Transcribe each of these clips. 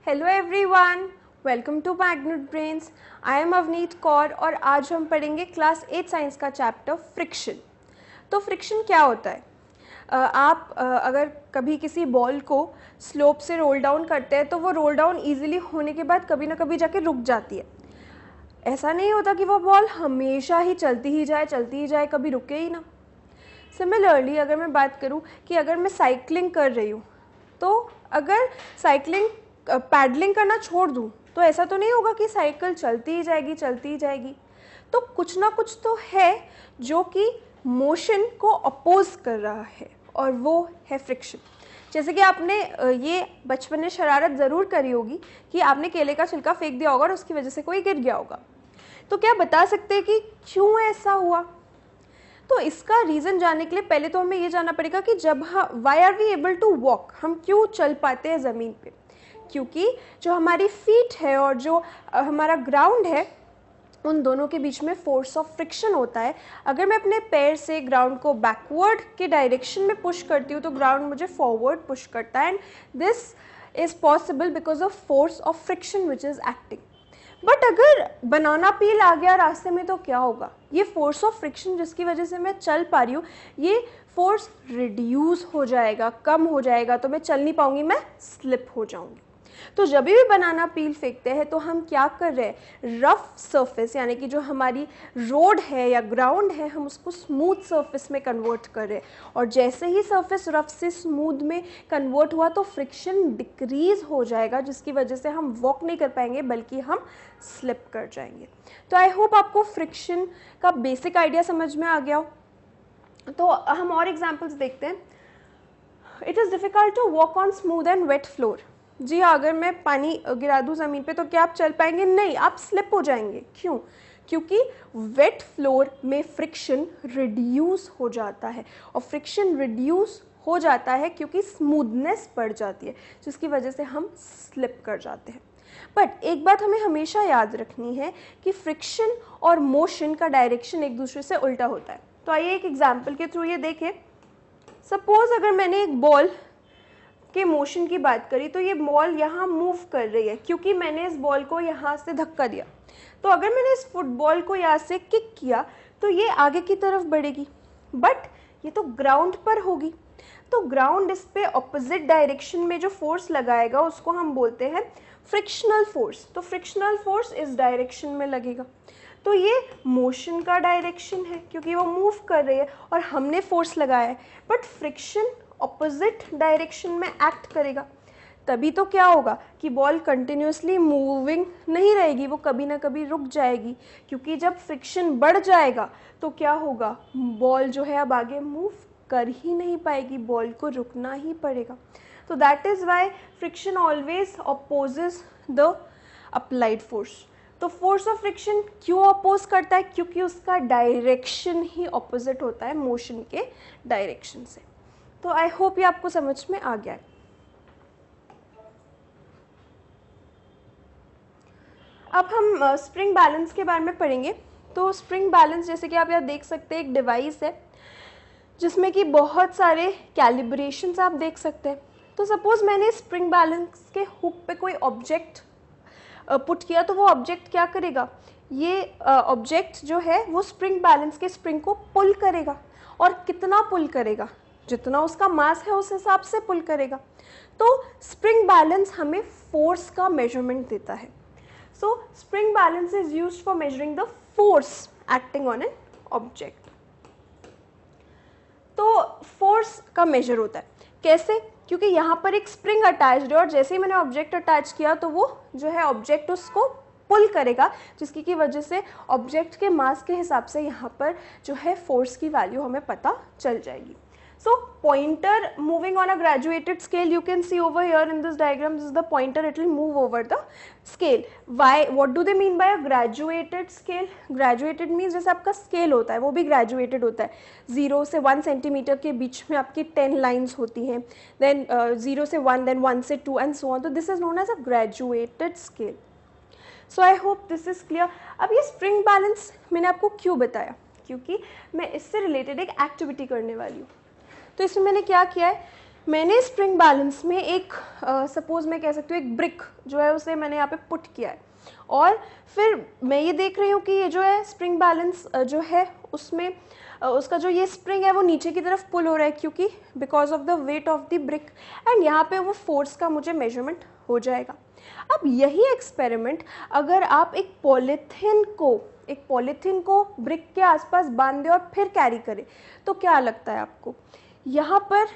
Hello everyone, welcome to magnet brains. I am Avneet Kaur और आज हम पढ़ेंगे क्लास 8 साइंस का चैप्टर फ्रिक्शन। तो फ्रिक्शन क्या होता है? आप अगर कभी किसी बॉल को स्लोप से रोल डाउन करते हैं तो वो रोल डाउन इजीली होने के बाद कभी ना कभी जाके रुक जाती है। ऐसा नहीं होता कि वो बॉल हमेशा ही चलती ही जाए, कभी रुके ही ना। सिमिलरली अगर मैं बात करूँ कि अगर मैं साइकिलिंग कर रही हूँ तो अगर साइकिलिंग पैडलिंग करना छोड़ दूँ तो ऐसा तो नहीं होगा कि साइकिल चलती ही जाएगी। तो कुछ ना कुछ तो है जो कि मोशन को अपोज कर रहा है और वो है फ्रिक्शन। जैसे कि आपने ये बचपन में शरारत ज़रूर करी होगी कि आपने केले का छिलका फेंक दिया होगा और उसकी वजह से कोई गिर गया होगा। तो क्या बता सकते हैं कि क्यों ऐसा हुआ? तो इसका रीज़न जानने के लिए पहले तो हमें ये जानना पड़ेगा कि जब why are we able to walk, हम क्यों चल पाते हैं ज़मीन पे? क्योंकि जो हमारी फीट है और जो हमारा ग्राउंड है उन दोनों के बीच में फोर्स ऑफ फ्रिक्शन होता है। अगर मैं अपने पैर से ग्राउंड को बैकवर्ड के डायरेक्शन में पुश करती हूँ तो ग्राउंड मुझे फॉरवर्ड पुश करता है and this is possible because of force of friction which is acting. But अगर बनाना पील आ गया रास्ते में तो क्या होगा? ये फोर्स ऑफ फ्रिक्शन जिसकी वजह से मैं चल पा रही हूँ ये फोर्स रिड्यूस हो जाएगा, कम हो जाएगा, तो मैं चल नहीं पाऊंगी, मैं स्लिप हो जाऊंगी। तो जब भी बनाना पील फेंकते हैं तो हम क्या कर रहे हैं? रफ सरफेस यानी कि जो हमारी रोड है या ग्राउंड है हम उसको स्मूथ सरफेस में कन्वर्ट कर रहे हैं और जैसे ही सरफेस रफ से स्मूथ में कन्वर्ट हुआ तो फ्रिक्शन डिक्रीज हो जाएगा जिसकी वजह से हम वॉक नहीं कर पाएंगे बल्कि हम स्लिप कर जाएंगे। तो आई होप आपको फ्रिक्शन का बेसिक आइडिया समझ में आ गया हो। तो हम और एग्जाम्पल्स देखते हैं। It is difficult to walk on smooth and wet floor. जी हाँ, अगर मैं पानी गिरा दूँ ज़मीन पे तो क्या आप चल पाएंगे? नहीं, आप स्लिप हो जाएंगे। क्यों? क्योंकि वेट फ्लोर में फ्रिक्शन रिड्यूस हो जाता है और फ्रिक्शन रिड्यूस हो जाता है क्योंकि स्मूथनेस बढ़ जाती है जिसकी वजह से हम स्लिप कर जाते हैं। बट एक बात हमें हमेशा याद रखनी है कि फ्रिक्शन और मोशन का डायरेक्शन एक दूसरे से उल्टा होता है। तो आइए एक एग्जाम्पल के थ्रू ये देखें। सपोज अगर मैंने एक बॉल के मोशन की बात करी तो ये बॉल यहाँ मूव कर रही है क्योंकि मैंने इस बॉल को यहाँ से धक्का दिया। तो अगर मैंने इस फुटबॉल को यहाँ से किक किया तो ये आगे की तरफ बढ़ेगी, बट ये तो ग्राउंड पर होगी। तो ग्राउंड इस पे ऑपोजिट डायरेक्शन में जो फोर्स लगाएगा उसको हम बोलते हैं फ्रिक्शनल फोर्स। तो फ्रिक्शनल फोर्स इस डायरेक्शन में लगेगा। तो ये मोशन का डायरेक्शन है क्योंकि वो मूव कर रही है और हमने फोर्स लगाया है, बट फ्रिक्शन ऑपोजिट डायरेक्शन में एक्ट करेगा। तभी तो क्या होगा कि बॉल कंटिन्यूसली मूविंग नहीं रहेगी, वो कभी ना कभी रुक जाएगी क्योंकि जब फ्रिक्शन बढ़ जाएगा तो क्या होगा? बॉल जो है अब आगे मूव कर ही नहीं पाएगी, बॉल को रुकना ही पड़ेगा। तो that is Y friction always opposes the applied force. तो फोर्स ऑफ फ्रिक्शन क्यों अपोज करता है? क्योंकि उसका डायरेक्शन ही ऑपोजिट होता है मोशन के डायरेक्शन से। तो आई होप ये आपको समझ में आ गया है। अब हम स्प्रिंग बैलेंस के बारे में पढ़ेंगे। तो स्प्रिंग बैलेंस जैसे कि आप यहाँ देख सकते हैं एक डिवाइस है जिसमें कि बहुत सारे कैलिब्रेशंस आप देख सकते हैं। तो सपोज मैंने स्प्रिंग बैलेंस के हुक पे कोई ऑब्जेक्ट पुट किया तो वो ऑब्जेक्ट क्या करेगा? ये ऑब्जेक्ट जो है वो स्प्रिंग बैलेंस के स्प्रिंग को पुल करेगा और कितना पुल करेगा? जितना उसका मास है उस हिसाब से पुल करेगा। तो स्प्रिंग बैलेंस हमें फोर्स का मेजरमेंट देता है। सो spring balance is used for measuring the force acting on an object. तो फोर्स का मेजर होता है कैसे? क्योंकि यहाँ पर एक स्प्रिंग अटैच्ड है और जैसे ही मैंने ऑब्जेक्ट अटैच किया तो वो जो है ऑब्जेक्ट उसको पुल करेगा जिसकी की वजह से ऑब्जेक्ट के मास के हिसाब से यहाँ पर जो है फोर्स की वैल्यू हमें पता चल जाएगी। So pointer moving on a graduated scale, you can see over here in this diagram, this is the pointer, it will move over the scale. Why? What do they mean by a graduated scale? Graduated means जैसे आपका scale होता है वो भी graduated होता है। 0 से 1 centimetre के बीच में आपकी 10 lines होती हैं, then 0 से 1, then 1 से 2 and so on. तो this is known as a graduated scale. So I hope this is clear. अब ये spring balance मैंने आपको क्यों बताया? क्योंकि मैं इससे रिलेटेड एक एक्टिविटी करने वाली हूँ। तो इसमें मैंने क्या किया है, मैंने स्प्रिंग बैलेंस में एक सपोज मैं कह सकती हूँ एक ब्रिक जो है उसे मैंने यहाँ पे पुट किया है, और फिर मैं ये देख रही हूँ कि ये जो है स्प्रिंग बैलेंस जो है उसमें उसका जो ये स्प्रिंग है वो नीचे की तरफ पुल हो रहा है, क्योंकि because of the weight of the brick, and यहाँ पे वो फोर्स का मुझे मेजरमेंट हो जाएगा। अब यही एक्सपेरिमेंट अगर आप एक पॉलीथीन को ब्रिक के आसपास बांध दें और फिर कैरी करें, तो क्या लगता है आपको? यहाँ पर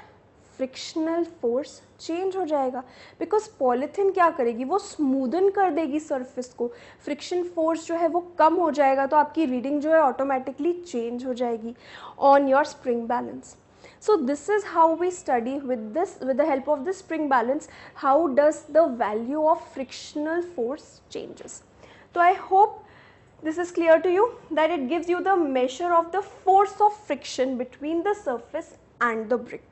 फ्रिक्शनल फोर्स चेंज हो जाएगा, बिकॉज पॉलीथीन क्या करेगी, वो स्मूदन कर देगी सरफेस को, फ्रिक्शन फोर्स जो है वो कम हो जाएगा, तो आपकी रीडिंग जो है ऑटोमेटिकली चेंज हो जाएगी on your spring balance. So this is how we study with the help of this spring balance, how does the value of frictional force changes. So I hope this is clear to you, that it gives you the measure of the force of friction between the surface and the brick.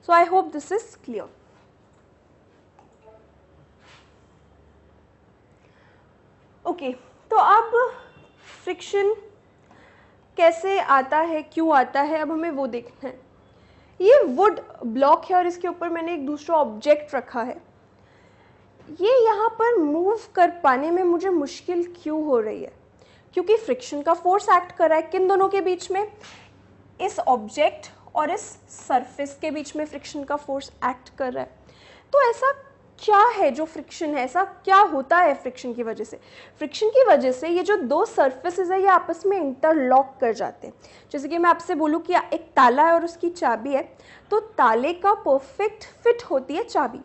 So I hope this is clear. Okay, तो अब friction कैसे आता है, क्यों आता है, अब हमें वो देखना है। ये वुड ब्लॉक है और इसके ऊपर मैंने एक दूसरा ऑब्जेक्ट रखा है, ये यहाँ पर मूव कर पाने में मुझे मुश्किल क्यों हो रही है? क्योंकि फ्रिक्शन का फोर्स एक्ट कर रहा है किन दोनों के बीच में, इस ऑब्जेक्ट और इस सरफेस के बीच में फ्रिक्शन का फोर्स एक्ट कर रहा है। तो ऐसा क्या है जो फ्रिक्शन है, ऐसा क्या होता है फ्रिक्शन की वजह से? फ्रिक्शन की वजह से ये जो दो सरफेसेस है ये आपस में इंटरलॉक कर जाते हैं। जैसे कि मैं आपसे बोलूँ कि एक ताला है और उसकी चाबी है, तो ताले का परफेक्ट फिट होती है चाबी।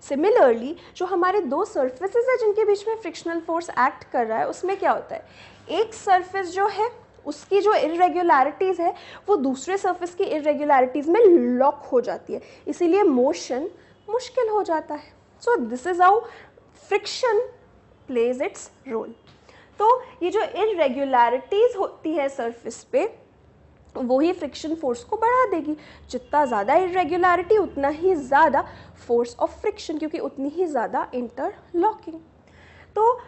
सिमिलरली जो हमारे दो सरफेसेस है जिनके बीच में फ्रिक्शनल फोर्स एक्ट कर रहा है, उसमें क्या होता है, एक सरफेस जो है उसकी जो इरेगुलरिटीज़ है वो दूसरे सरफेस की इरेगुलरिटीज़ में लॉक हो जाती है, इसीलिए मोशन मुश्किल हो जाता है। So this is how friction plays its role. तो ये जो इरेगुलरिटीज़ होती है सरफेस पे वो ही फ्रिक्शन फोर्स को बढ़ा देगी। जितना ज़्यादा इरेगुलरिटी उतना ही ज़्यादा फोर्स ऑफ फ्रिक्शन, क्योंकि उतनी ही ज़्यादा इंटरलॉकिंग। तो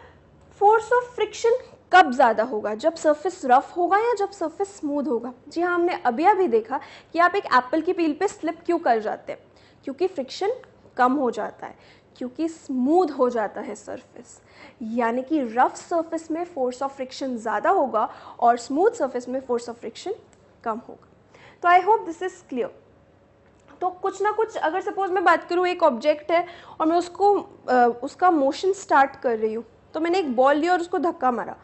फोर्स ऑफ फ्रिक्शन कब ज़्यादा होगा, जब सरफेस रफ होगा या जब सरफेस स्मूथ होगा? जी हाँ, हमने अभी देखा कि आप एक एप्पल की पील पे स्लिप क्यों कर जाते हैं, क्योंकि फ्रिक्शन कम हो जाता है, क्योंकि स्मूथ हो जाता है सरफेस। यानी कि रफ सरफेस में फोर्स ऑफ फ्रिक्शन ज़्यादा होगा और स्मूथ सरफेस में फोर्स ऑफ फ्रिक्शन कम होगा। तो I hope this is clear. तो कुछ ना कुछ, अगर सपोज मैं बात करूँ, एक ऑब्जेक्ट है और मैं उसका मोशन स्टार्ट कर रही हूँ, तो मैंने एक बॉल लिया और उसको धक्का मारा,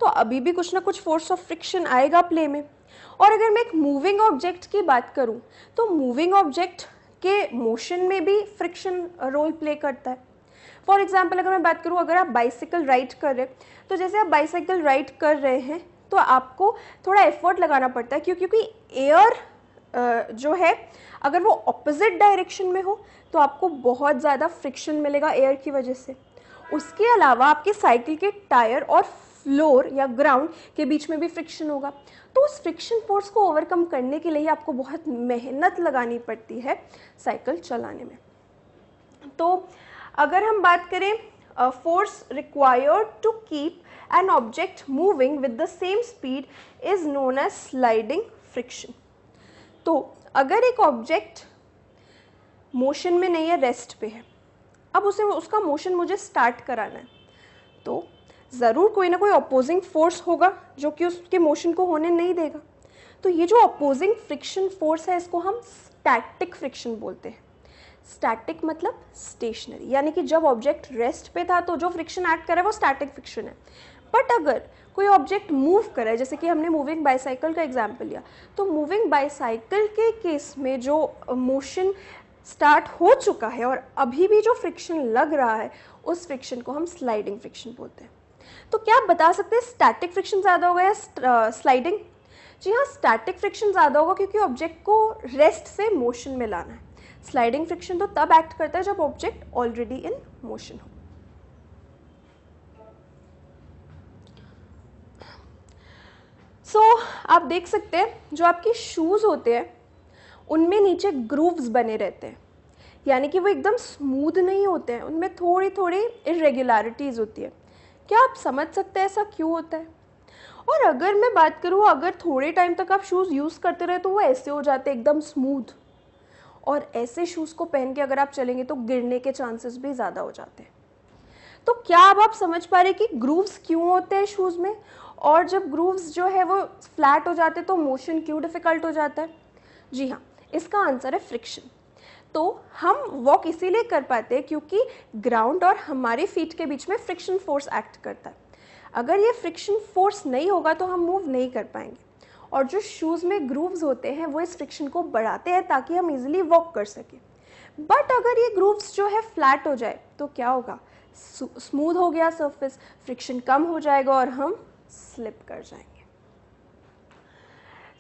तो अभी भी कुछ ना कुछ फोर्स ऑफ फ्रिक्शन आएगा प्ले में। और अगर मैं एक मूविंग ऑब्जेक्ट की बात करूँ, तो मूविंग ऑब्जेक्ट के मोशन में भी फ्रिक्शन रोल प्ले करता है। फॉर एग्जाम्पल अगर मैं बात करूँ, अगर आप बाइसिकल राइड कर रहे हैं, तो जैसे आप बाइसिकल राइड कर रहे हैं तो आपको थोड़ा एफर्ट लगाना पड़ता है, क्योंकि एयर जो है अगर वो ऑपोजिट डायरेक्शन में हो तो आपको बहुत ज़्यादा फ्रिक्शन मिलेगा एयर की वजह से। उसके अलावा आपके साइकिल के टायर और फ्लोर या ग्राउंड के बीच में भी फ्रिक्शन होगा। तो उस फ्रिक्शन फोर्स को ओवरकम करने के लिए आपको बहुत मेहनत लगानी पड़ती है साइकिल चलाने में। तो अगर हम बात करें force required to keep an object moving with the same speed is known as sliding friction. तो अगर एक ऑब्जेक्ट मोशन में नहीं है, रेस्ट पे है, अब उसका मोशन मुझे स्टार्ट कराना है, तो ज़रूर कोई ना कोई अपोजिंग फोर्स होगा जो कि उसके मोशन को होने नहीं देगा। तो ये जो अपोजिंग फ्रिक्शन फोर्स है इसको हम स्टैटिक फ्रिक्शन बोलते हैं। स्टैटिक मतलब स्टेशनरी, यानी कि जब ऑब्जेक्ट रेस्ट पे था तो जो फ्रिक्शन एक्ट कर रहा है वो स्टैटिक फ्रिक्शन है। बट अगर कोई ऑब्जेक्ट मूव करे, जैसे कि हमने मूविंग बाईसाइकिल का एग्जाम्पल लिया, तो मूविंग बाईसाइकिल के केस में जो मोशन स्टार्ट हो चुका है और अभी भी जो फ्रिक्शन लग रहा है उस फ्रिक्शन को हम स्लाइडिंग फ्रिक्शन बोलते हैं। तो क्या आप बता सकते हैं स्टैटिक फ्रिक्शन ज़्यादा होगा या स्लाइडिंग? जी हाँ, स्टैटिक फ्रिक्शन ज़्यादा होगा क्योंकि ऑब्जेक्ट को रेस्ट से मोशन में लाना है। स्लाइडिंग फ्रिक्शन तो तब एक्ट करता है जब ऑब्जेक्ट ऑलरेडी इन मोशन हो। आप देख सकते हैं जो आपके शूज़ होते हैं उनमें नीचे ग्रूव्स बने रहते हैं, यानी कि वो एकदम स्मूथ नहीं होते हैं, उनमें थोड़ी थोड़ी इरेगुलरिटीज़ होती है। क्या आप समझ सकते हैं ऐसा क्यों होता है? और अगर मैं बात करूँ, अगर थोड़े टाइम तक आप शूज़ यूज़ करते रहे तो वो ऐसे हो जाते हैं एकदम स्मूथ, और ऐसे शूज़ को पहन के अगर आप चलेंगे तो गिरने के चांसेस भी ज़्यादा हो जाते हैं। तो क्या अब आप समझ पा रहे कि ग्रूव्स क्यों होते हैं शूज़ में, और जब ग्रूव्स जो है वो फ्लैट हो जाते हैं तो मोशन क्यों डिफ़िकल्ट हो जाता है? जी हाँ, इसका आंसर है फ्रिक्शन। तो हम वॉक इसीलिए कर पाते हैं क्योंकि ग्राउंड और हमारे फीट के बीच में फ्रिक्शन फोर्स एक्ट करता है। अगर ये फ्रिक्शन फोर्स नहीं होगा तो हम मूव नहीं कर पाएंगे, और जो शूज़ में ग्रूव्स होते हैं वो इस फ्रिक्शन को बढ़ाते हैं ताकि हम इजीली वॉक कर सकें। बट अगर ये ग्रूव्स जो है फ्लैट हो जाए तो क्या होगा? स्मूथ हो गया सरफेस, फ्रिक्शन कम हो जाएगा और हम स्लिप कर जाएंगे।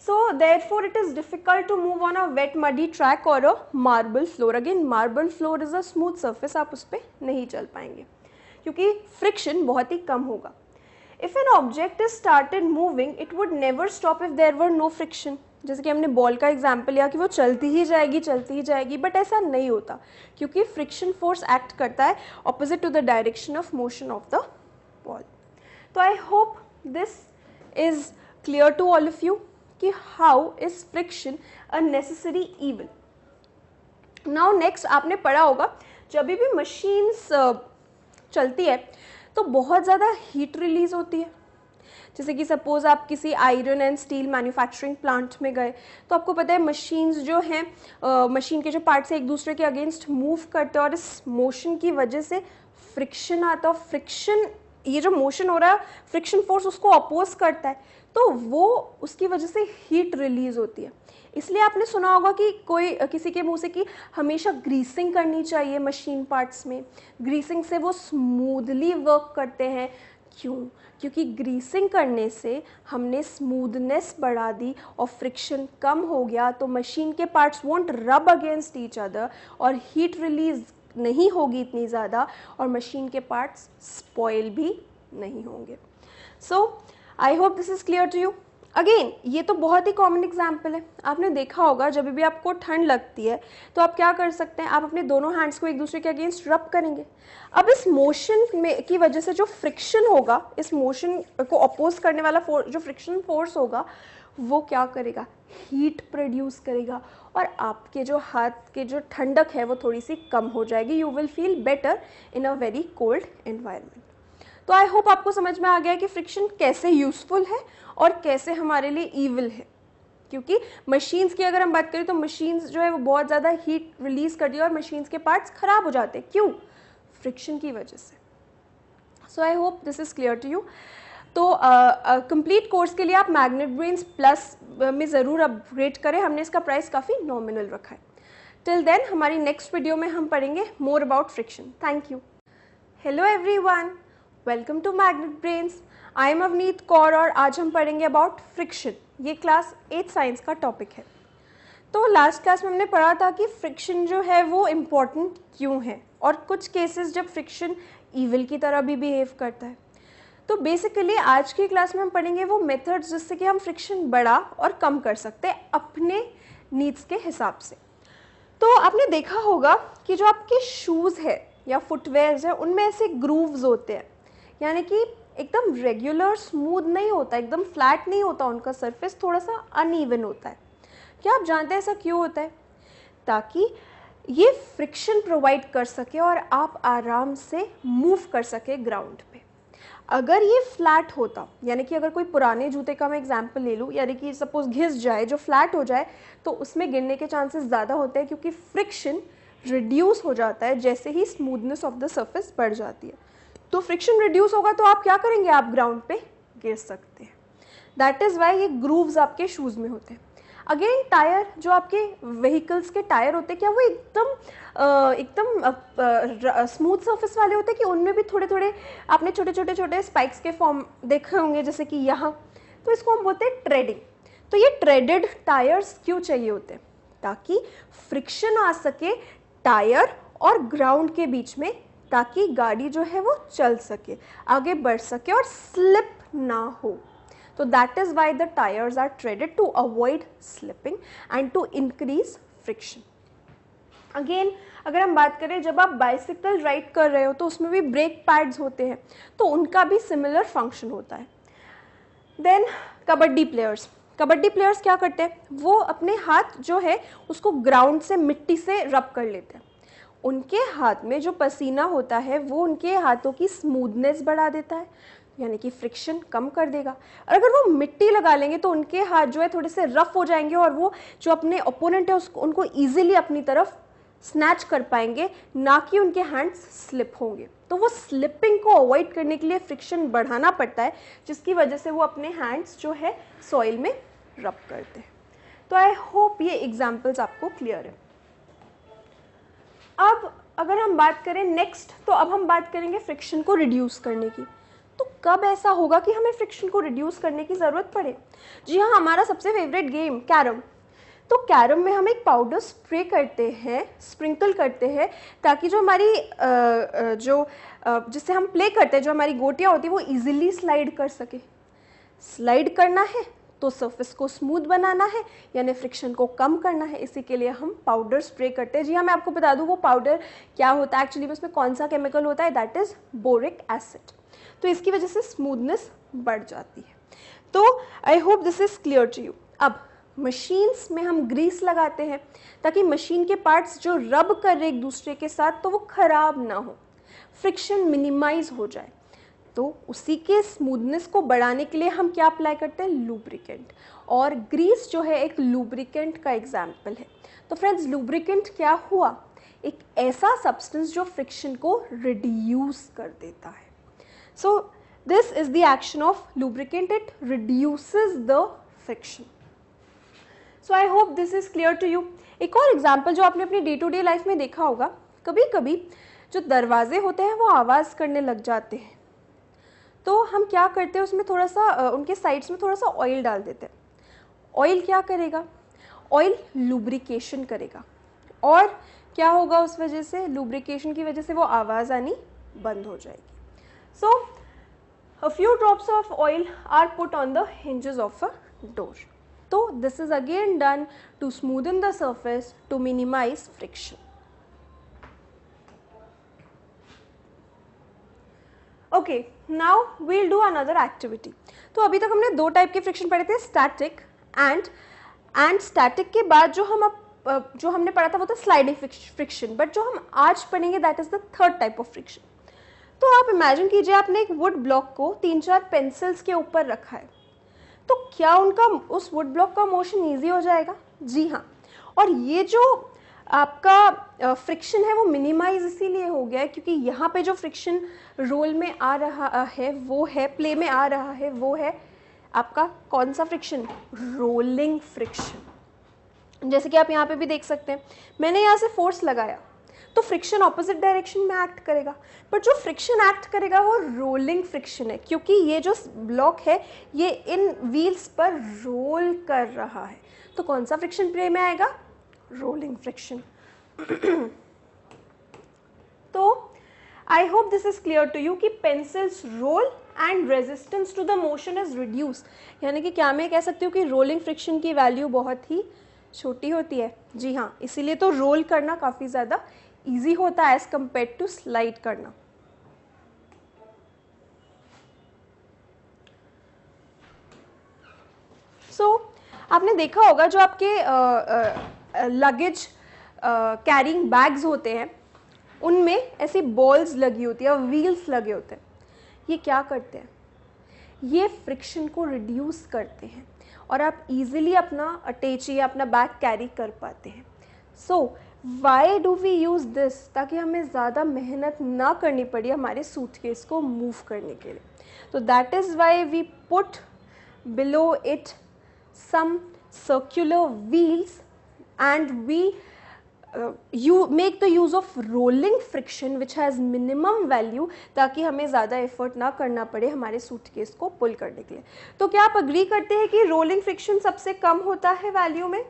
So therefore it is difficult to move on a wet muddy track or a marble floor. Again marble floor is a smooth surface, आप उस पर नहीं चल पाएंगे क्योंकि फ्रिक्शन बहुत ही कम होगा। If an object is started moving, it would never stop if there were no friction. जैसे कि हमने बॉल का एग्जाम्पल लिया कि वो चलती ही जाएगी, बट ऐसा नहीं होता क्योंकि फ्रिक्शन फोर्स एक्ट करता है opposite to the direction of motion of the ball. तो I hope this is clear to all of you कि how is friction a necessary evil. Now next आपने पढ़ा होगा जब भी मशीन्स चलती है तो बहुत ज़्यादा हीट रिलीज होती है। जैसे कि सपोज आप किसी iron and steel manufacturing plant में गए तो आपको पता है मशीन्स जो हैं मशीन के जो पार्ट्स हैं एक दूसरे के अगेंस्ट मूव करते हैं और इस मोशन की वजह से फ्रिक्शन आता है। फ्रिक्शन, ये जो मोशन हो रहा है फ्रिक्शन फोर्स उसको अपोज करता है तो वो उसकी वजह से हीट रिलीज होती है। इसलिए आपने सुना होगा कि कोई किसी के मुंह से कि हमेशा ग्रीसिंग करनी चाहिए मशीन पार्ट्स में, ग्रीसिंग से वो स्मूथली वर्क करते हैं। क्यों? क्योंकि ग्रीसिंग करने से हमने स्मूथनेस बढ़ा दी और फ्रिक्शन कम हो गया तो मशीन के पार्ट्स वोंट रब अगेंस्ट ईच अदर और हीट रिलीज नहीं होगी इतनी ज़्यादा और मशीन के पार्ट्स स्पॉइल भी नहीं होंगे। So I hope this is clear to you. Again ये तो बहुत ही कॉमन एग्जाम्पल है, आपने देखा होगा जब भी आपको ठंड लगती है तो आप क्या कर सकते हैं, आप अपने दोनों हैंड्स को एक दूसरे के अगेंस्ट रब करेंगे। अब इस मोशन में की वजह से जो फ्रिक्शन होगा, इस मोशन को अपोज करने वाला जो फ्रिक्शन फोर्स होगा वो क्या करेगा? हीट प्रोड्यूस करेगा और आपके जो हाथ के जो ठंडक है वो थोड़ी सी कम हो जाएगी। You will feel better in a very cold environment. तो आई होप आपको समझ में आ गया कि फ्रिक्शन कैसे यूजफुल है और कैसे हमारे लिए ईविल है। क्योंकि मशीन्स की अगर हम बात करें तो मशीन्स जो है वो बहुत ज़्यादा हीट रिलीज करती है और मशीन्स के पार्ट्स खराब हो जाते हैं। क्यों? फ्रिक्शन की वजह से। So I hope this is clear to you. तो कंप्लीट कोर्स के लिए आप मैग्नेट ब्रेन्स प्लस में ज़रूर अपग्रेड करें, हमने इसका प्राइस काफ़ी नॉमिनल रखा है। टिल देन हमारी नेक्स्ट वीडियो में हम पढ़ेंगे more about friction. Thank you. Hello everyone, welcome to magnet brains. I am Avneet Kaur और आज हम पढ़ेंगे अबाउट फ्रिक्शन। ये क्लास 8 साइंस का टॉपिक है। तो लास्ट क्लास में हमने पढ़ा था कि फ्रिक्शन जो है वो इम्पॉर्टेंट क्यों है और कुछ केसेस जब फ्रिक्शन ईविल की तरह भी बिहेव करता है। तो बेसिकली आज की क्लास में हम पढ़ेंगे वो मेथड्स जिससे कि हम फ्रिक्शन बढ़ा और कम कर सकते हैं अपने नीड्स के हिसाब से। तो आपने देखा होगा कि जो आपके शूज़ है या फुटवेयर्स है उनमें ऐसे ग्रूव्स होते हैं, यानी कि एकदम रेगुलर स्मूथ नहीं होता, एकदम फ्लैट नहीं होता, उनका सरफेस थोड़ा सा अनइवन होता है। क्या आप जानते हैं ऐसा क्यों होता है? ताकि ये फ्रिक्शन प्रोवाइड कर सके और आप आराम से मूव कर सके ग्राउंड पे। अगर ये फ्लैट होता, यानी कि अगर कोई पुराने जूते का मैं एग्जांपल ले लूँ, यानी कि सपोज घिस जाए, जो फ्लैट हो जाए, तो उसमें गिरने के चांसेस ज़्यादा होते हैं क्योंकि फ्रिक्शन रिड्यूस हो जाता है जैसे ही स्मूथनेस ऑफ द सरफेस बढ़ जाती है। तो फ्रिक्शन रिड्यूस होगा तो आप क्या करेंगे? आप ग्राउंड पे गिर सकते हैं। दैट इज़ वाई ये ग्रूव्स आपके शूज़ में होते हैं। अगेन टायर, जो आपके व्हीकल्स के टायर होते हैं, क्या वो एकदम स्मूथ सरफेस वाले होते हैं कि उनमें भी थोड़े थोड़े आपने छोटे स्पाइक्स के फॉर्म देखे होंगे, जैसे कि यहाँ। तो इसको हम बोलते हैं ट्रेडिंग। तो ये ट्रेडेड टायर्स क्यों चाहिए होते हैं? ताकि फ्रिक्शन आ सके टायर और ग्राउंड के बीच में, ताकि गाड़ी जो है वो चल सके, आगे बढ़ सके और स्लिप ना हो। तो that is why the tyres are treaded to avoid slipping and to increase friction. Again अगर हम बात करें, जब आप बाइसिकल राइड कर रहे हो तो उसमें भी ब्रेक पैड्स होते हैं, तो उनका भी सिमिलर फंक्शन होता है। Then kabaddi players, kabaddi players क्या करते हैं, वो अपने हाथ जो है उसको ग्राउंड से, मिट्टी से रब कर लेते हैं। उनके हाथ में जो पसीना होता है वो उनके हाथों की स्मूथनेस बढ़ा देता है, यानी कि फ्रिक्शन कम कर देगा। और अगर वो मिट्टी लगा लेंगे तो उनके हाथ जो है थोड़े से रफ हो जाएंगे और वो जो अपने ओपोनेंट है उसको, उनको ईजिली अपनी तरफ स्नैच कर पाएंगे, ना कि उनके हैंड्स स्लिप होंगे। तो वो स्लिपिंग को अवॉइड करने के लिए फ्रिक्शन बढ़ाना पड़ता है, जिसकी वजह से वो अपने हैंड्स जो है सॉइल में रब करते हैं। तो आई होप ये एग्जाम्पल्स आपको क्लियर है। अब अगर हम बात करें नेक्स्ट, तो अब हम बात करेंगे फ्रिक्शन को रिड्यूस करने की। तो कब ऐसा होगा कि हमें फ्रिक्शन को रिड्यूस करने की ज़रूरत पड़े? जी हाँ, हमारा सबसे फेवरेट गेम कैरम। तो कैरम में हम एक पाउडर स्प्रे करते हैं, स्प्रिंकल करते हैं, ताकि जो हमारी जिससे हम प्ले करते हैं, जो हमारी गोटियाँ होती है वो इजीली स्लाइड कर सके। स्लाइड करना है तो सरफेस को स्मूथ बनाना है, यानी फ्रिक्शन को कम करना है, इसी के लिए हम पाउडर स्प्रे करते हैं। जी हाँ, मैं आपको बता दूँ वो पाउडर क्या होता है एक्चुअली, उसमें कौन सा केमिकल होता है, दैट इज़ बोरिक एसिड। तो इसकी वजह से स्मूथनेस बढ़ जाती है। तो I hope this is clear to you. अब मशीन्स में हम ग्रीस लगाते हैं ताकि मशीन के पार्ट्स जो रब कर रहे एक दूसरे के साथ तो वो खराब ना हो, फ्रिक्शन मिनिमाइज हो जाए। तो उसी के स्मूथनेस को बढ़ाने के लिए हम क्या अप्लाई करते हैं, लूब्रिकेंट। और ग्रीस जो है एक लूब्रिकेंट का एग्जाम्पल है। तो फ्रेंड्स, लूब्रिकेंट क्या हुआ, एक ऐसा सब्सटेंस जो फ्रिक्शन को रिड्यूस कर देता है। So this is the action of lubricant, it reduces the friction. So I hope this is clear to you. एक और एग्जाम्पल जो आपने अपनी डे टू डे लाइफ में देखा होगा, कभी कभी जो दरवाजे होते हैं वो आवाज़ करने लग जाते हैं, तो हम क्या करते हैं उसमें थोड़ा सा उनके साइड्स में थोड़ा सा ऑयल डाल देते हैं। ऑयल क्या करेगा, ऑयल लुब्रिकेशन करेगा, और क्या होगा उस वजह से, लुब्रिकेशन की वजह से वो आवाज़ आनी बंद हो जाएगी। सो a few drops of oil are put on the hinges of a door. So this is again done to smoothen the surface to minimize friction. Okay, now we'll do another activity. तो अभी तक हमने दो type के friction पढ़े थे, static and static के बाद जो हमने पढ़ा था वो था स्लाइडिंग फ्रिक्शन, बट जो हम आज पढ़ेंगे that is the third type of friction. तो आप इमेजिन कीजिए आपने एक वुड ब्लॉक को 3-4 पेंसिल्स के ऊपर रखा है, तो क्या उनका उस वुड ब्लॉक का मोशन ईजी हो जाएगा? जी हाँ। और ये जो आपका फ्रिक्शन है वो मिनिमाइज इसीलिए हो गया है क्योंकि यहाँ पे जो फ्रिक्शन रोल में आ रहा है वो है, प्ले में आ रहा है वो है आपका कौन सा फ्रिक्शन, रोलिंग फ्रिक्शन। जैसे कि आप यहाँ पे भी देख सकते हैं, मैंने यहाँ से फोर्स लगाया तो फ्रिक्शन ऑपोजिट डायरेक्शन में एक्ट करेगा, बट जो फ्रिक्शन एक्ट करेगा वो रोलिंग फ्रिक्शन है, क्योंकि ये जो ब्लॉक है ये इन व्हील्स पर रोल कर रहा है। तो कौन सा फ्रिक्शन प्ले में आएगा, रोलिंग फ्रिक्शन। तो I hope this is clear to you कि pencils roll and resistance to the motion is reduce, यानी कि क्या मैं कह सकती हूँ कि रोलिंग फ्रिक्शन की वैल्यू बहुत ही छोटी होती है। जी हाँ, इसीलिए तो रोल करना काफ़ी ज़्यादा ईजी होता है एज कम्पेयर टू स्लाइड करना। आपने देखा होगा जो आपके लगेज कैरिंग बैग्स होते हैं उनमें ऐसी बॉल्स लगी होती है, व्हील्स लगे होते हैं। ये क्या करते हैं, ये फ्रिक्शन को रिड्यूस करते हैं और आप इजीली अपना अटैची या अपना बैग कैरी कर पाते हैं। So why do we use this, ताकि हमें ज़्यादा मेहनत ना करनी पड़े हमारे सूटकेस को मूव करने के लिए। तो that is why we put below it some circular wheels and we you make the use of rolling friction which has minimum value, ताकि हमें ज़्यादा एफर्ट ना करना पड़े हमारे सूटकेस को पुल करने के लिए। तो क्या आप अग्री करते हैं कि रोलिंग फ्रिक्शन सबसे कम होता है वैल्यू में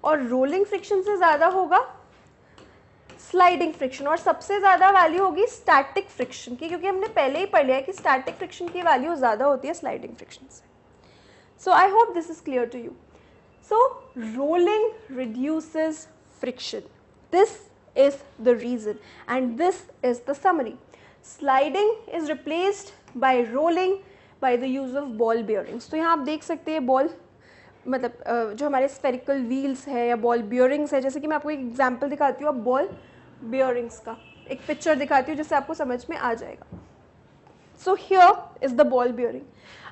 और रोलिंग फ्रिक्शन से ज़्यादा होगा स्लाइडिंग फ्रिक्शन, और सबसे ज़्यादा वैल्यू होगी स्टैटिक फ्रिक्शन की, क्योंकि हमने पहले ही पढ़ लिया है कि स्टैटिक फ्रिक्शन की वैल्यू ज़्यादा होती है स्लाइडिंग फ्रिक्शन से। So I hope this is clear to you. So rolling reduces friction. This is the reason and this is the summary. Sliding is replaced by rolling by the use of ball bearings. तो यहाँ आप देख सकते हैं ball मतलब जो हमारे spherical wheels है या बॉल बियरिंग्स है, जैसे कि मैं आपको एक एग्जांपल दिखाती हूँ, अब बॉल बियरिंग्स का एक पिक्चर दिखाती हूँ जिससे आपको समझ में आ जाएगा। So here is the ball bearing.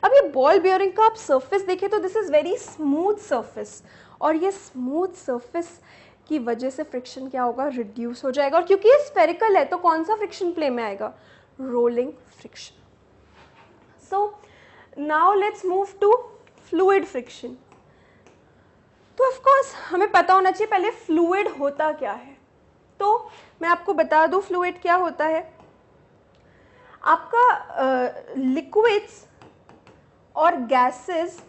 अब ये बॉल बियरिंग का आप सरफेस देखें तो this is very smooth surface, और ये स्मूथ सरफेस की वजह से फ्रिक्शन क्या होगा, रिड्यूस हो जाएगा। और क्योंकि ये स्फेरिकल है तो कौन सा फ्रिक्शन प्ले में आएगा, rolling friction. So now let's move to fluid friction. तो ऑफ कोर्स हमें पता होना चाहिए पहले फ्लूइड होता क्या है। तो मैं आपको बता दूं फ्लूइड क्या होता है। आपका लिक्विड्स और गैसेस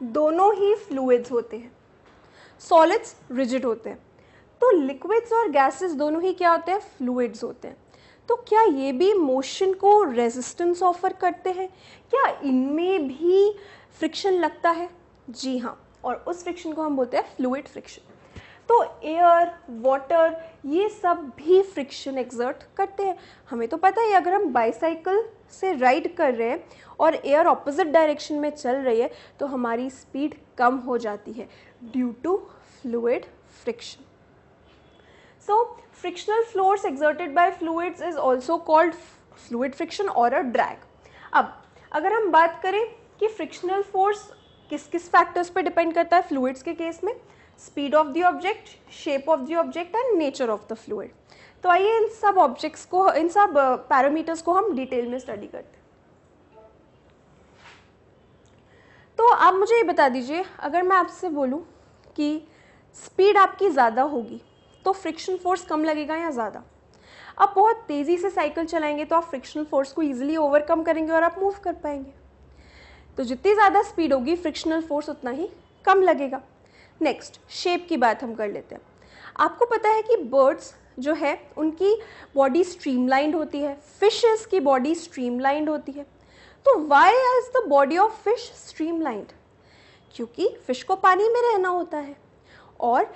दोनों ही फ्लूइड्स होते हैं, सॉलिड्स रिजिड होते हैं, तो लिक्विड्स और गैसेस दोनों ही क्या होते हैं, फ्लूइड्स होते हैं। तो क्या ये भी मोशन को रेजिस्टेंस ऑफर करते हैं, क्या इनमें भी फ्रिक्शन लगता है? जी हाँ, और उस फ्रिक्शन को हम बोलते हैं फ्लूइड फ्रिक्शन। तो एयर, वाटर, ये सब भी फ्रिक्शन एक्सर्ट करते हैं। हमें तो पता है अगर हम बाईसाइकिल से राइड कर रहे हैं और एयर ऑपोजिट डायरेक्शन में चल रही है तो हमारी स्पीड कम हो जाती है due to fluid friction. So frictional force exerted by fluids is also called fluid friction or a drag। अब अगर हम बात करें कि फ्रिक्शनल फोर्स किस किस फैक्टर्स पे डिपेंड करता है फ्लूइड्स के केस में, speed of the object, shape of the object and nature of the fluid. तो आइए इन सब ऑब्जेक्ट्स को, इन सब पैरामीटर्स को हम डिटेल में स्टडी करते हैं। तो आप मुझे ये बता दीजिए, अगर मैं आपसे बोलूँ कि स्पीड आपकी ज़्यादा होगी तो फ्रिक्शन फोर्स कम लगेगा या ज़्यादा? आप बहुत तेज़ी से साइकिल चलाएंगे तो आप फ्रिक्शनल फोर्स को ईजिली ओवरकम करेंगे और आप मूव कर पाएंगे। तो जितनी ज़्यादा स्पीड होगी फ्रिक्शनल फोर्स उतना ही कम लगेगा। नेक्स्ट, शेप की बात हम कर लेते हैं। आपको पता है कि बर्ड्स जो है उनकी बॉडी स्ट्रीमलाइंड होती है, फिशेस की बॉडी स्ट्रीमलाइंड होती है। तो why is the body of fish streamlined? क्योंकि फिश को पानी में रहना होता है और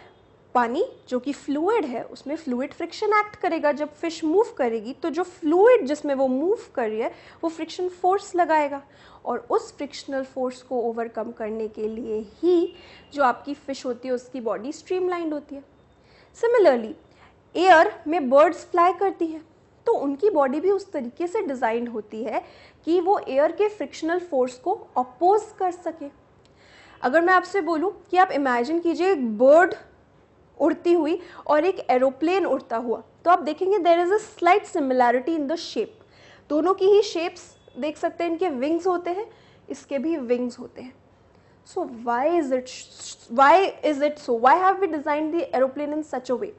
पानी जो कि फ्लूइड है उसमें फ्लूइड फ्रिक्शन एक्ट करेगा। जब फिश मूव करेगी तो जो फ्लूइड जिसमें वो मूव कर रही है वो फ्रिक्शन फोर्स लगाएगा, और उस फ्रिक्शनल फोर्स को ओवरकम करने के लिए ही जो आपकी फिश होती है उसकी बॉडी स्ट्रीमलाइंड होती है। सिमिलरली एयर में बर्ड्स फ्लाई करती हैं तो उनकी बॉडी भी उस तरीके से डिज़ाइन होती है कि वो एयर के फ्रिक्शनल फोर्स को अपोज कर सके। अगर मैं आपसे बोलूँ कि आप इमेजिन कीजिए एक बर्ड उड़ती हुई और एक एरोप्लेन उड़ता हुआ, तो आप देखेंगे there is a slight similarity in the shape. दोनों की ही शेप्स देख सकते हैं, इनके विंग्स होते हैं, इसके भी विंग्स होते हैं। So why is it so? Why have we designed the aeroplane in such a way?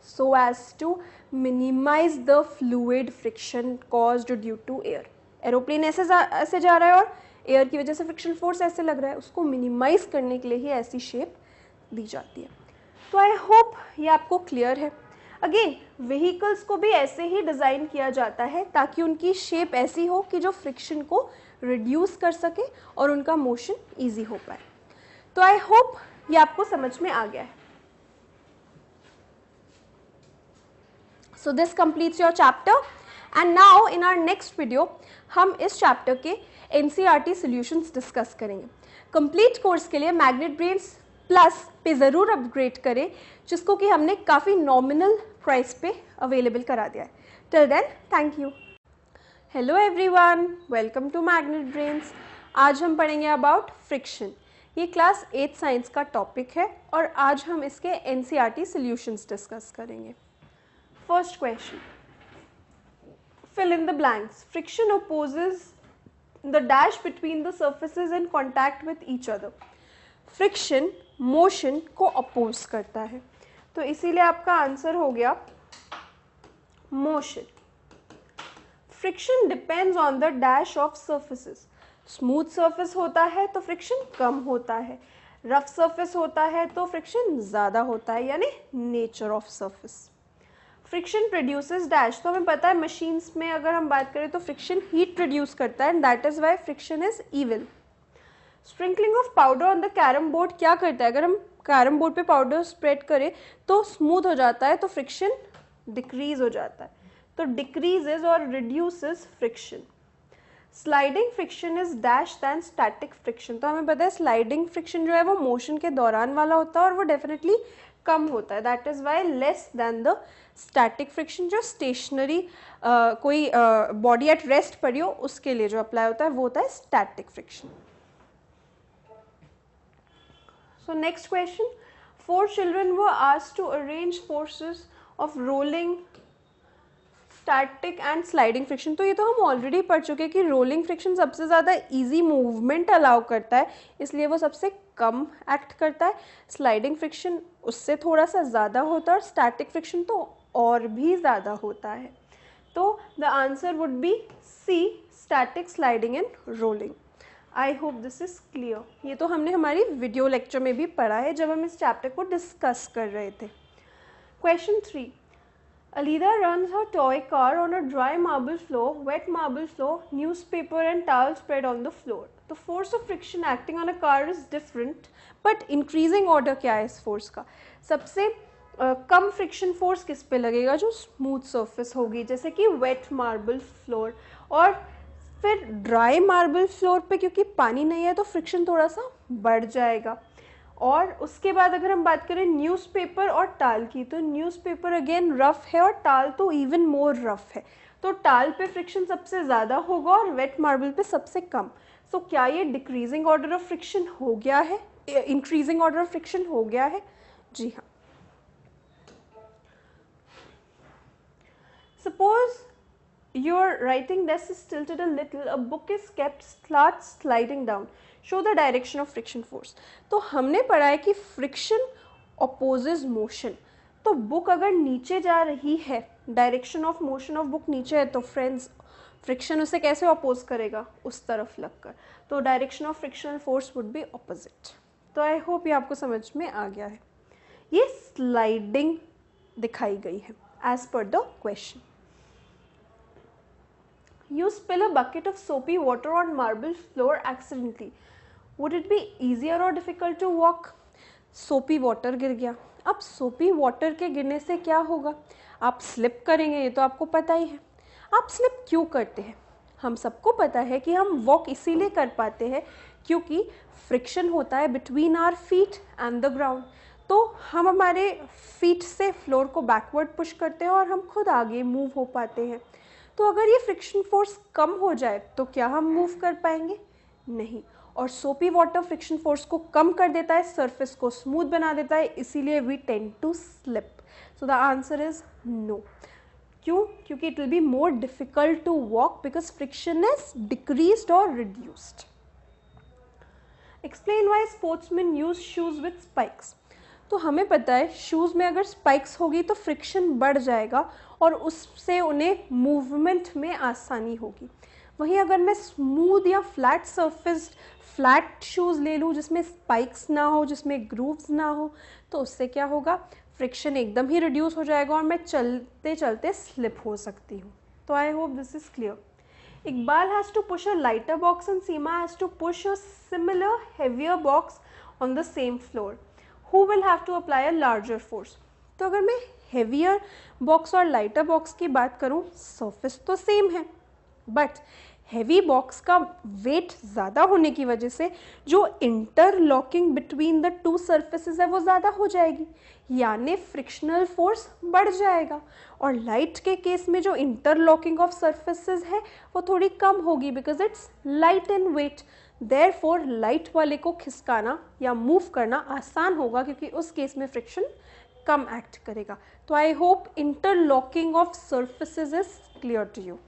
So as to minimise the fluid friction caused due to air. Aeroplane ऐसे जा रहा है और एयर की वजह से फ्रिक्शन फोर्स ऐसे लग रहा है, उसको मिनिमाइज करने के लिए ही ऐसी शेप दी जाती है। तो आई होप ये आपको क्लियर है। अगेन व्हीकल्स को भी ऐसे ही डिज़ाइन किया जाता है ताकि उनकी शेप ऐसी हो कि जो फ्रिक्शन को रिड्यूस कर सके और उनका मोशन इजी हो पाए। तो आई होप ये आपको समझ में आ गया है। So this completes your chapter and now in our next video हम इस चैप्टर के NCERT सॉल्यूशंस डिस्कस करेंगे। कंप्लीट कोर्स के लिए मैग्नेट ब्रेन्स प्लस पे ज़रूर अपग्रेड करें, जिसको कि हमने काफ़ी नॉमिनल प्राइस पे अवेलेबल करा दिया है। Till then thank you. Hello everyone, welcome to magnet Brains. आज हम पढ़ेंगे अबाउट फ्रिक्शन। ये क्लास 8 साइंस का टॉपिक है और आज हम इसके NCERT सॉल्यूशंस डिस्कस करेंगे। First question, fill in the blanks. Friction opposes the dash between the surfaces in contact with each other. Friction motion को अपोज करता है, तो इसीलिए आपका आंसर हो गया motion. Friction depends on the dash of surfaces. Smooth surface होता है तो फ्रिक्शन कम होता है, रफ सर्फेस होता है तो फ्रिक्शन ज़्यादा होता है, यानी nature of surface. Friction produces dash, तो हमें पता है मशीन्स में अगर हम बात करें तो फ्रिक्शन हीट प्रोड्यूस करता है and that is why friction is evil. Sprinkling of powder on the carrom board क्या करता है? अगर हम कैरम बोर्ड पे पाउडर स्प्रेड करें तो स्मूथ हो जाता है, तो फ्रिक्शन डिक्रीज हो जाता है, तो डिक्रीजेज और reduces friction. Sliding friction is dash than static friction. तो हमें पता है स्लाइडिंग फ्रिक्शन जो है वो मोशन के दौरान वाला होता है और वो डेफिनेटली कम होता है, that is Y less than the static friction. जो स्टेशनरी कोई बॉडी एट रेस्ट पड़ी हो उसके लिए जो अप्लाई होता है वो होता है static friction. So next question, 4 children were asked to arrange forces of rolling, static and sliding friction. तो ये तो हम ऑलरेडी पढ़ चुके हैं कि रोलिंग फ्रिक्शन सबसे ज़्यादा इजी मूवमेंट अलाउ करता है, इसलिए वो सबसे कम एक्ट करता है। स्लाइडिंग फ्रिक्शन उससे थोड़ा सा ज़्यादा होता है और स्टैटिक फ्रिक्शन तो और भी ज़्यादा होता है। तो the answer would be C, static, sliding and rolling. I hope this is clear. ये तो हमने हमारी वीडियो लेक्चर में भी पढ़ा है जब हम इस चैप्टर को डिस्कस कर रहे थे। Question 3, Alida runs her toy car on a dry marble floor, wet marble floor, newspaper and towel spread on the floor. The force of friction acting on a car is different, but increasing order क्या है इस force का? सबसे कम friction force किस पे लगेगा? जो smooth surface होगी, जैसे कि वेट मार्बल फ्लोर। और फिर ड्राई मार्बल फ्लोर पे क्योंकि पानी नहीं है तो फ्रिक्शन थोड़ा सा बढ़ जाएगा। और उसके बाद अगर हम बात करें न्यूज़पेपर और टाल की, तो न्यूज़पेपर अगेन रफ है और टाल तो इवन मोर रफ है, तो टाल पे फ्रिक्शन सबसे ज़्यादा होगा और वेट मार्बल पे सबसे कम। सो क्या ये डिक्रीजिंग ऑर्डर ऑफ फ्रिक्शन हो गया है, इंक्रीजिंग ऑर्डर ऑफ फ्रिक्शन हो गया है? जी हाँ। Suppose your writing desk is tilted a little, a book is kept flat sliding down, show the direction of friction force। तो हमने पढ़ा है कि फ्रिक्शन opposes मोशन, तो बुक अगर नीचे जा रही है, direction of motion of book नीचे है, तो फ्रेंड्स फ्रिक्शन उसे कैसे अपोज करेगा? उस तरफ लगकर। तो direction of frictional force would be opposite. तो आई होप ये आपको समझ में आ गया है। ये स्लाइडिंग दिखाई गई है as per the question. You spill a bucket of soapy water on marble floor accidentally. Would it be easier or difficult to walk? सोपी वाटर गिर गया। अब सोपी वाटर के गिरने से क्या होगा? आप स्लिप करेंगे, ये तो आपको पता ही है। आप स्लिप क्यों करते हैं? हम सबको पता है कि हम वॉक इसीलिए कर पाते हैं क्योंकि फ्रिक्शन होता है between our feet and the ground. तो हम हमारे फीट से फ्लोर को बैकवर्ड पुश करते हैं और हम खुद आगे मूव हो पाते हैं। तो अगर ये फ्रिक्शन फोर्स कम हो जाए तो क्या हम मूव कर पाएंगे? नहीं। और सोपी वाटर फ्रिक्शन फोर्स को कम कर देता है, सरफेस को स्मूथ बना देता है, इसीलिए we tend to slip. So the answer is no. क्यों? क्योंकि it will be more difficult to walk because friction is decreased और reduced. Explain why sportsman use shoes with spikes. तो हमें पता है शूज़ में अगर स्पाइक्स होगी तो फ्रिक्शन बढ़ जाएगा और उससे उन्हें मूवमेंट में आसानी होगी। वहीं अगर मैं स्मूथ या फ्लैट सरफेस फ्लैट शूज़ ले लूँ जिसमें स्पाइक्स ना हो, जिसमें ग्रूव्स ना हो, तो उससे क्या होगा? फ्रिक्शन एकदम ही रिड्यूस हो जाएगा और मैं चलते चलते स्लिप हो सकती हूँ। तो I hope this is clear. Iqbal has to push a lighter box and Seema has to push a similar heavier box on the same floor. Who will have to apply a larger force? तो अगर मैं heavier box और lighter box की बात करूं, surface तो same है, but heavy box का वेट ज़्यादा होने की वजह से जो interlocking between the two surfaces है वो ज़्यादा हो जाएगी, यानी फ्रिक्शनल फोर्स बढ़ जाएगा। और लाइट के केस में जो इंटरलॉकिंग ऑफ सरफेसेस है वो थोड़ी कम होगी because it's light in weight. Therefore light वाले को खिसकाना या मूव करना आसान होगा क्योंकि उस केस में फ्रिक्शन कम एक्ट करेगा। तो I hope interlocking of surfaces is clear to you.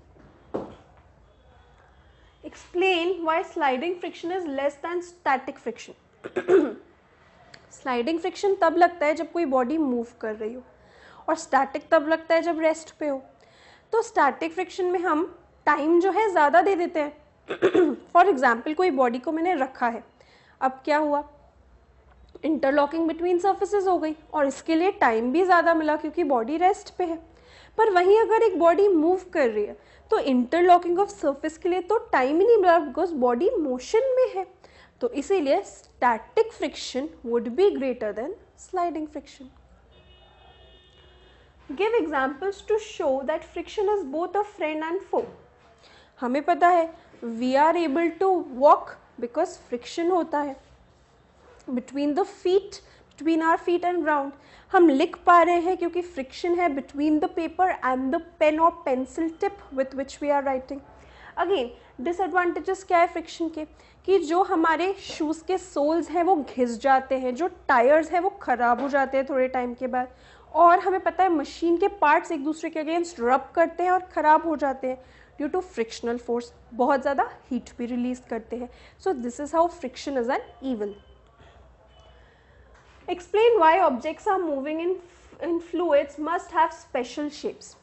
Explain why sliding friction is less than static friction. Sliding friction तब लगता है जब कोई बॉडी मूव कर रही हो और स्टैटिक तब लगता है जब रेस्ट पे हो। तो स्टैटिक फ्रिक्शन में हम टाइम जो है ज़्यादा दे देते हैं। फॉर एग्जाम्पल कोई बॉडी को मैंने रखा है, अब क्या हुआ? इंटरलॉकिंग बिटवीन सर्फेसेस हो गई और इसके लिए टाइम भी ज़्यादा मिला क्योंकि बॉडी रेस्ट पे है। पर वहीं अगर एक बॉडी मूव कर रही है तो इंटरलॉकिंग ऑफ सर्फेस के लिए तो टाइम ही नहीं मिला बिकॉज बॉडी मोशन में है। तो इसीलिए static friction would be greater than sliding friction. Give examples to show that friction is both a friend and foe. हमें पता है we are able to walk because friction होता है between the feet, between our feet and ground. हम लिख पा रहे हैं क्योंकि फ्रिक्शन है between the paper and the pen और pencil tip with which we are writing. Again disadvantages क्या है फ्रिक्शन के, कि जो हमारे शूज़ के सोल्स हैं वो घिस जाते हैं, जो टायर्स हैं वो ख़राब हो जाते हैं थोड़े टाइम के बाद, और हमें पता है मशीन के पार्ट्स एक दूसरे के अगेंस्ट रब करते हैं और ख़राब हो जाते हैं ड्यू टू फ्रिक्शनल फोर्स, बहुत ज़्यादा हीट भी रिलीज करते हैं। So this is how friction is an evil. Explain why objects are moving in fluids must have special shapes।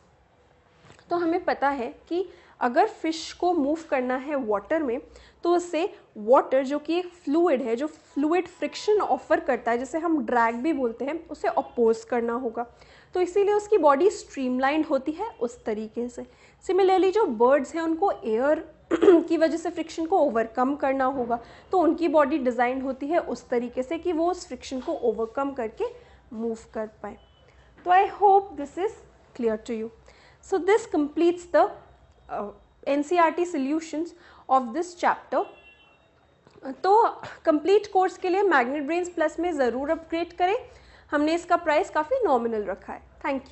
तो हमें पता है कि अगर फिश को मूव करना है वाटर में तो उससे वाटर जो कि एक फ्लूइड है, जो फ्लूइड फ्रिक्शन ऑफर करता है, जिसे हम ड्रैग भी बोलते हैं, उसे अपोज करना होगा। तो इसीलिए उसकी बॉडी स्ट्रीमलाइंड होती है उस तरीके से। सिमिलरली जो बर्ड्स हैं उनको एयर की वजह से फ्रिक्शन को ओवरकम करना होगा, तो उनकी बॉडी डिज़ाइन होती है उस तरीके से कि वो उस फ्रिक्शन को ओवरकम करके मूव कर पाए। तो I hope this is clear to you. So this completes the NCERT solutions of this chapter। तो कंप्लीट कोर्स के लिए मैग्नेट ब्रेन्स प्लस में ज़रूर अपग्रेड करें। हमने इसका प्राइस काफ़ी नॉमिनल रखा है। Thank you.